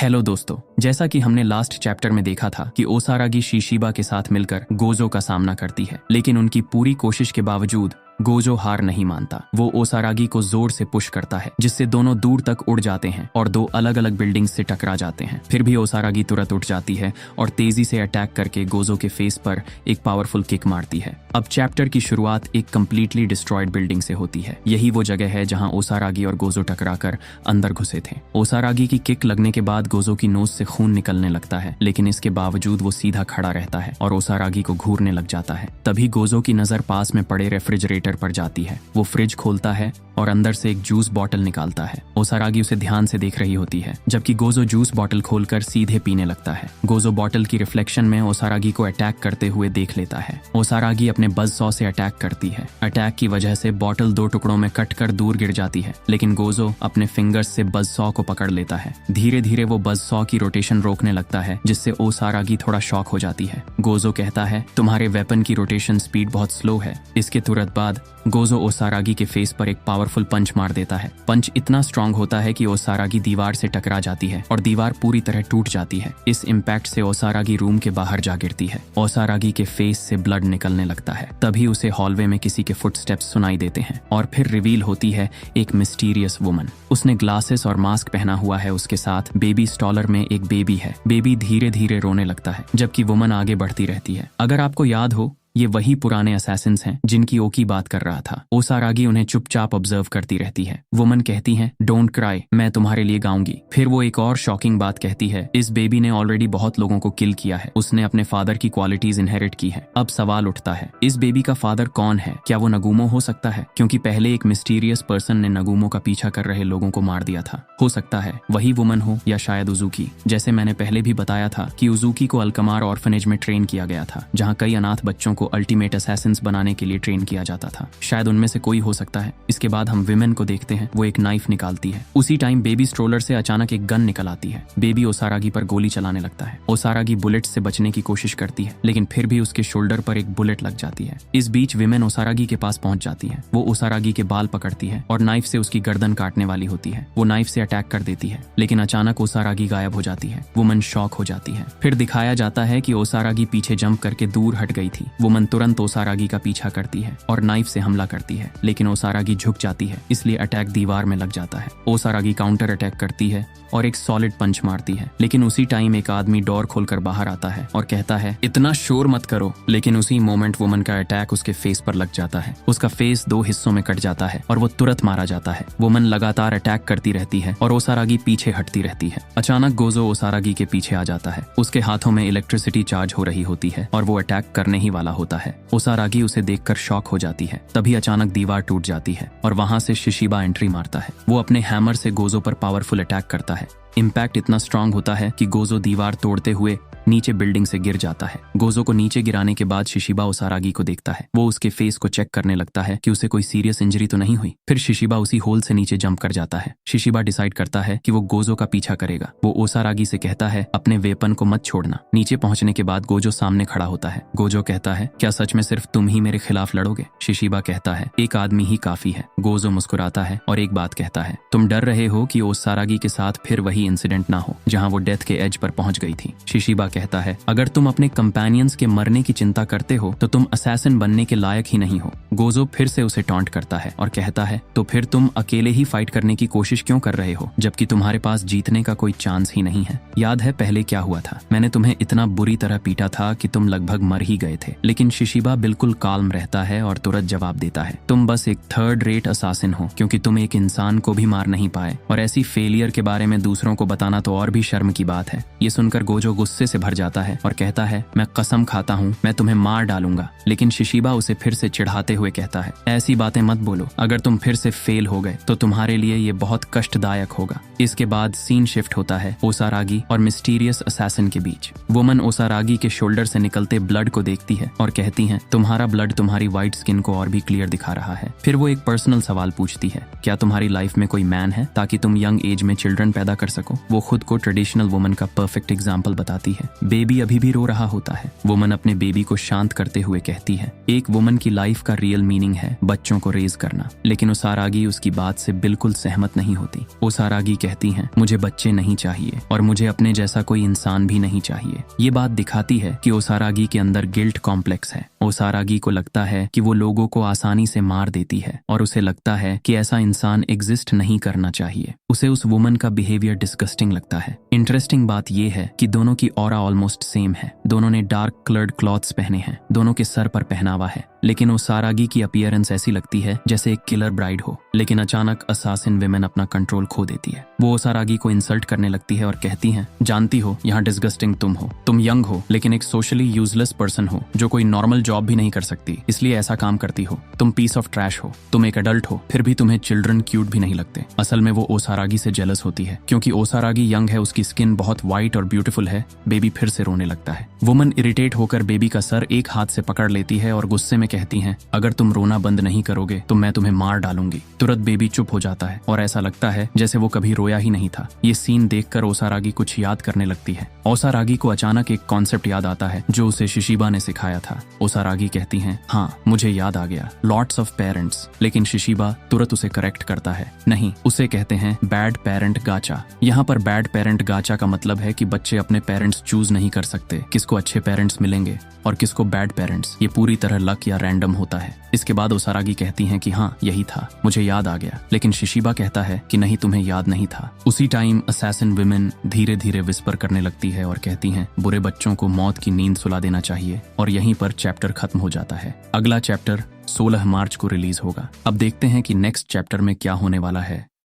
Hello दोस्तों, जैसा कि हमने लास्ट चैप्टर में देखा था कि ओसारागी शिशिबा के साथ मिलकर गोजो का सामना करती है, लेकिन उनकी पूरी कोशिश के बावजूद गोजो हार नहीं मानता। वो ओसारागी को जोर से पुश करता है, जिससे दोनों दूर तक उड़ जाते हैं और दो अलग अलग बिल्डिंग्स से टकरा जाते हैं। फिर भी ओसारागी तुरंत उठ जाती है और तेजी से अटैक करके गोजो के फेस पर एक पावरफुल किक मारती है। अब चैप्टर की शुरुआत एक कंप्लीटली डिस्ट्रॉयड बिल्डिंग से होती है। यही वो जगह है जहां ओसारागी और गोजो टकराकर अंदर घुसे थे। ओसारागी की किक लगने के बाद गोजो की नोज से खून निकलने लगता है, लेकिन इसके बावजूद वो सीधा खड़ा रहता है और ओसारागी को घूरने लग जाता है। तभी गोजो की नजर पास में पड़े रेफ्रिजरेटर पर जाती है। वो फ्रिज खोलता है और अंदर से एक जूस बॉटल निकालता है। ओसारागी उसे ध्यान से देख रही होती है, जबकि गोजो जूस बॉटल खोलकर सीधे पीने लगता है। गोजो बॉटल की रिफ्लेक्शन में ओसारागी को अटैक करते हुए देख लेता है। ओसारागी अपने बज़ सॉ से अटैक करती है। अटैक की वजह से बॉटल दो टुकड़ों में कटकर दूर गिर जाती है, लेकिन गोजो अपने फिंगर्स से बज़ सॉ को पकड़ लेता है। धीरे धीरे वो बज़ सॉ की रोटेशन रोकने लगता है, जिससे ओसारागी थोड़ा शॉक हो जाती है। गोजो कहता है, तुम्हारे वेपन की रोटेशन स्पीड बहुत स्लो है। इसके तुरंत बाद गोजो ओसारागी के फेस पर एक पावरफुल पंच मार देता है। पंच इतना स्ट्रांग होता है कि ओसारागी दीवार से टकरा जाती है और दीवार पूरी तरह टूट जाती है। इस इम्पैक्ट से ओसारागी रूम के बाहर जा गिरती है। ओसारागी के फेस से ब्लड निकलने लगता है। तभी उसे हॉलवे में किसी के फुटस्टेप्स सुनाई देते हैं और फिर रिवील होती है एक मिस्टीरियस वुमन। उसने ग्लासेस और मास्क पहना हुआ है। उसके साथ बेबी स्टॉलर में एक बेबी है। बेबी धीरे धीरे रोने लगता है, जबकि वुमन आगे बढ़ती रहती है। अगर आपको याद हो, ये वही पुराने असैसिन्स हैं जिनकी ओकी बात कर रहा था। ओसारागी उन्हें चुपचाप ऑब्जर्व करती रहती है। वुमन कहती है, डोंट क्राई, मैं तुम्हारे लिए गाऊंगी। फिर वो एक और शॉकिंग बात कहती है, इस बेबी ने ऑलरेडी बहुत लोगों को किल किया है। उसने अपने फादर की क्वालिटीज इनहेरिट की है। अब सवाल उठता है, इस बेबी का फादर कौन है? क्या वो नगुमो हो सकता है? क्योंकि पहले एक मिस्टीरियस पर्सन ने नगुमो का पीछा कर रहे लोगों को मार दिया था। हो सकता है वही वुमन हो, या शायद उजुकी। जैसे मैंने पहले भी बताया था कि उजुकी को अल्कमार ऑर्फनेज में ट्रेन किया गया था, जहाँ कई अनाथ बच्चों को अल्टीमेट असैसिन्स बनाने के लिए ट्रेन किया जाता था। शायद उनमें से कोई हो सकता है। इसके बाद हम विमेन को देखते हैं। वो एक नाइफ निकालती है। उसी टाइम बेबी स्ट्रोलर से अचानक एक गन निकल आती है। बेबी ओसारागी पर गोली चलाने लगता है। ओसारागी बुलेट से बचने की कोशिश करती है, लेकिन फिर भी उसके शोल्डर पर एक बुलेट लग जाती है। इस बीच विमेन ओसारागी के पास पहुंच जाती है। वो ओसारागी के बाल पकड़ती है और नाइफ से उसकी गर्दन काटने वाली होती है। वो नाइफ से अटैक कर देती है, लेकिन अचानक ओसारागी गायब हो जाती है। वुमन शॉक हो जाती है। फिर दिखाया जाता है कि ओसारागी पीछे जंप करके दूर हट गई थी। वुमन तुरंत ओसारागी का पीछा करती है और नाइफ से हमला करती है, लेकिन ओसारागी झुक जाती है, इसलिए अटैक दीवार में लग जाता है। ओसारागी काउंटर अटैक करती है और एक सॉलिड पंच मारती है, लेकिन उसी टाइम एक आदमी डोर खोलकर बाहर आता है और कहता है, इतना शोर मत करो। लेकिन उसी मोमेंट वुमन का अटैक उसके फेस पर लग जाता है। उसका फेस दो हिस्सों में कट जाता है और वो तुरंत मारा जाता है। वुमन लगातार अटैक करती रहती है और ओसारागी पीछे हटती रहती है। अचानक गोजो ओसारागी के पीछे आ जाता है। उसके हाथों में इलेक्ट्रिसिटी चार्ज हो रही होती है और वो अटैक करने ही वाला होता है। ओसारागी उसे देखकर शॉक हो जाती है। तभी अचानक दीवार टूट जाती है और वहां से शिशिबा एंट्री मारता है। वो अपने हैमर से गोजो पर पावरफुल अटैक करता है। इम्पैक्ट इतना स्ट्रांग होता है कि गोजो दीवार तोड़ते हुए नीचे बिल्डिंग से गिर जाता है। गोजो को नीचे गिराने के बाद शिशिबा ओसारागी को देखता है। वो उसके फेस को चेक करने लगता है कि उसे कोई सीरियस इंजरी तो नहीं हुई। फिर शिशिबा उसी होल से नीचे जंप कर जाता है। शिशिबा डिसाइड करता है कि वो गोजो का पीछा करेगा। वो ओसारागी से कहता है, अपने वेपन को मत छोड़ना। नीचे पहुंचने के बाद गोजो सामने खड़ा होता है। गोजो कहता है, क्या सच में सिर्फ तुम ही मेरे खिलाफ लड़ोगे? शिशिबा कहता है, एक आदमी ही काफी है। गोजो मुस्कुराता है और एक बात कहता है, तुम डर रहे हो कि ओसारागी के साथ फिर वही इंसिडेंट ना हो जहाँ वो डेथ के एज पर पहुंच गई थी। शिशिबा कहता है, अगर तुम अपने कंपेनियंस के मरने की चिंता करते हो तो तुम असैसिन बनने के लायक ही नहीं हो। गोजो फिर से उसे टॉन्ट करता है और कहता है, तो फिर तुम अकेले ही फाइट करने की कोशिश क्यों कर रहे हो, जबकि तुम्हारे पास जीतने का कोई चांस ही नहीं है? याद है पहले क्या हुआ था? मैंने तुम्हें इतना बुरी तरह पीटा था कि तुम लगभग मर ही गए थे। लेकिन शिशिबा बिल्कुल काल्म रहता है और तुरंत जवाब देता है, तुम बस एक थर्ड रेट असासिन हो, क्योंकि तुम एक इंसान को भी मार नहीं पाए, और ऐसी फेलियर के बारे में दूसरों को बताना तो और भी शर्म की बात है। ये सुनकर गोजो गुस्से से भर जाता है और कहता है, मैं कसम खाता हूँ मैं तुम्हें मार डालूंगा। लेकिन शिशिबा उसे फिर से चिढ़ाते हुए कहता है, ऐसी बातें मत बोलो। अगर तुम फिर से फेल हो गए तो तुम्हारे लिए ये बहुत कष्टदायक होगा। इसके बाद सीन शिफ्ट होता है ओसारागी और मिस्टीरियस असैसिन के बीच। वुमन ओसारागी के शोल्डर से निकलते ब्लड को देखती है और कहती है, तुम्हारा ब्लड तुम्हारी व्हाइट स्किन को और भी क्लियर दिखा रहा है। फिर वो एक पर्सनल सवाल पूछती है, क्या तुम्हारी लाइफ में कोई मैन है ताकि तुम यंग एज में चिल्ड्रन पैदा कर सको? वो खुद को ट्रेडिशनल वुमन का परफेक्ट एग्जाम्पल बताती है। बेबी अभी भी रो रहा होता है। वुमन अपने बेबी को शांत करते हुए कहती है, एक वुमन की लाइफ का रियल मीनिंग है बच्चों को रेज करना। लेकिन ओसारागी उसकी बात से बिल्कुल सहमत नहीं होती। ओसारागी कहती हैं, मुझे बच्चे नहीं चाहिए और मुझे अपने जैसा कोई इंसान भी नहीं चाहिए। ये बात दिखाती है कि ओसारागी के अंदर गिल्ट कॉम्प्लेक्स है। ओसारागी को लगता है कि वो लोगों को आसानी से मार देती है और उसे लगता है कि ऐसा इंसान एग्जिस्ट नहीं करना चाहिए। उसे उस वुमन का बिहेवियर डिस्गस्टिंग लगता है। इंटरेस्टिंग बात यह है कि दोनों की ऑरा ऑलमोस्ट सेम है। दोनों ने डार्क कलर्ड क्लॉथ्स पहने हैं, दोनों के सर पर पहनावा है, लेकिन ओसारागी की अपीयरेंस ऐसी लगती है जैसे एक किलर ब्राइड हो। लेकिन अचानक असासिन विमेन अपना कंट्रोल खो देती है। वो ओसारागी को इंसल्ट करने लगती है और कहती हैं, जानती हो यहाँ डिस्गस्टिंग तुम हो। तुम यंग हो लेकिन एक सोशली यूजलेस पर्सन हो जो कोई नॉर्मल जॉब भी नहीं कर सकती, इसलिए ऐसा काम करती हो। तुम पीस ऑफ ट्रैश हो। तुम एक एडल्ट हो फिर भी तुम्हें चिल्ड्रन क्यूट भी नहीं लगते। असल में वो ओसारागी से जेलस होती है क्योंकि ओसारागी यंग है, उसकी स्किन बहुत व्हाइट और ब्यूटीफुल है। बेबी फिर से रोने लगता है। वुमन इरिटेट होकर बेबी का सर एक हाथ से पकड़ लेती है और गुस्से में कहती है, अगर तुम रोना बंद नहीं करोगे तो मैं तुम्हें मार डालूंगी। तुरंत बेबी चुप हो जाता है और ऐसा लगता है जैसे वो कभी रोया ही नहीं था। ये सीन देखकर ओसारागी कुछ याद करने लगती है। ओसारागी को अचानक एक कॉन्सेप्ट याद आता है जो उसे शिशिबा ने सिखाया था। ओसारागी कहती हैं, हाँ मुझे याद आ गया, लॉट्स ऑफ पेरेंट्स। लेकिन शिशिबा तुरंत उसे करेक्ट करता है, नहीं, उसे कहते हैं बैड पेरेंट गाचा। यहाँ पर बैड पेरेंट गाचा का मतलब है कि बच्चे अपने पेरेंट्स चूज नहीं कर सकते, किसको अच्छे पेरेंट्स मिलेंगे और किसको बैड पेरेंट्स। ये पूरी तरह लक या रैंडम होता है। इसके बाद ओसारागी कहती हैं कि हाँ यही था, मुझे याद आ गया। लेकिन शिशिबा कहता है कि नहीं, तुम्हें याद नहीं था। उसी टाइम असैसिन विमेन धीरे धीरे विस्पर करने लगती है और कहती हैं, बुरे बच्चों को मौत की नींद सुला देना चाहिए। और यहीं पर चैप्टर खत्म हो जाता है। अगला चैप्टर 16 मार्च को रिलीज होगा। अब देखते हैं कि नेक्स्ट चैप्टर में क्या होने वाला है।